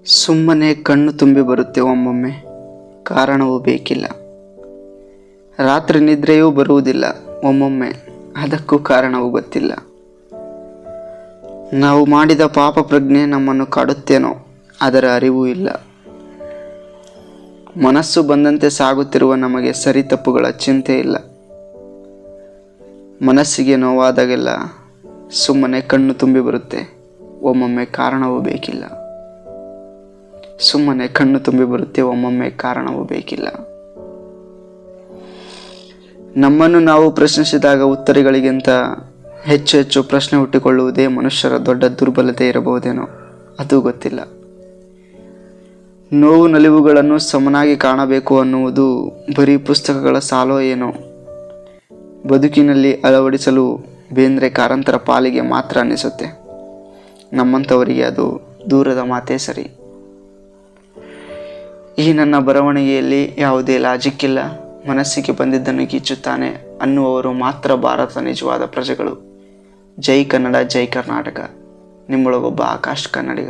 ಸುಮ್ಮನೆ ಕಣ್ಣು ತುಂಬಿ ಬರುತ್ತೆ ಒಮ್ಮೊಮ್ಮೆ, ಕಾರಣವೂ ಬೇಕಿಲ್ಲ. ರಾತ್ರಿ ನಿದ್ರೆಯೂ ಬರುವುದಿಲ್ಲ ಒಮ್ಮೊಮ್ಮೆ, ಅದಕ್ಕೂ ಕಾರಣವೂ ಗೊತ್ತಿಲ್ಲ. ನಾವು ಮಾಡಿದ ಪಾಪ ಪ್ರಜ್ಞೆ ನಮ್ಮನ್ನು ಕಾಡುತ್ತೇನೋ, ಅದರ ಅರಿವೂ ಇಲ್ಲ. ಮನಸ್ಸು ಬಂದಂತೆ ಸಾಗುತ್ತಿರುವ ನಮಗೆ ಸರಿ ತಪ್ಪುಗಳ ಚಿಂತೆ ಇಲ್ಲ. ಮನಸ್ಸಿಗೆ ನೋವಾದಾಗೆಲ್ಲ ಸುಮ್ಮನೆ ಕಣ್ಣು ತುಂಬಿ ಬರುತ್ತೆ ಒಮ್ಮೊಮ್ಮೆ, ಕಾರಣವೂ ಬೇಕಿಲ್ಲ. ಸುಮ್ಮನೆ ಕಣ್ಣು ತುಂಬಿ ಬರುತ್ತೆ ಒಮ್ಮೊಮ್ಮೆ, ಕಾರಣವೂ ಬೇಕಿಲ್ಲ. ನಮ್ಮನ್ನು ನಾವು ಪ್ರಶ್ನಿಸಿದಾಗ ಉತ್ತರಗಳಿಗಿಂತ ಹೆಚ್ಚು ಹೆಚ್ಚು ಪ್ರಶ್ನೆ ಹುಟ್ಟಿಕೊಳ್ಳುವುದೇ ಮನುಷ್ಯರ ದೊಡ್ಡ ದುರ್ಬಲತೆ ಇರಬಹುದೇನೋ, ಅದು ಗೊತ್ತಿಲ್ಲ. ನೋವು ನಲಿವುಗಳನ್ನು ಸಮನಾಗಿ ಕಾಣಬೇಕು ಅನ್ನುವುದು ಬರೀ ಪುಸ್ತಕಗಳ ಸಾಲೋ ಏನೋ. ಬದುಕಿನಲ್ಲಿ ಅಳವಡಿಸಲು ಬೇಂದ್ರೆ ಕಾರಂತರ ಪಾಲಿಗೆ ಮಾತ್ರ ಅನ್ನಿಸುತ್ತೆ. ನಮ್ಮಂಥವರಿಗೆ ಅದು ದೂರದ ಮಾತೇ ಸರಿ. ಈ ನನ್ನ ಬರವಣಿಗೆಯಲ್ಲಿ ಯಾವುದೇ ಲಾಜಿಕ್ ಇಲ್ಲ. ಮನಸ್ಸಿಗೆ ಬಂದಿದ್ದನ್ನು ಗೀಚುತ್ತಾನೆ ಅನ್ನುವವರು ಮಾತ್ರ ಭಾರತದ ನಿಜವಾದ ಪ್ರಜೆಗಳು. ಜೈ ಕನ್ನಡ, ಜೈ ಕರ್ನಾಟಕ. ನಿಮ್ಮೊಳಗೊಬ್ಬ ಆಕಾಶ್ ಕನ್ನಡಿಗ.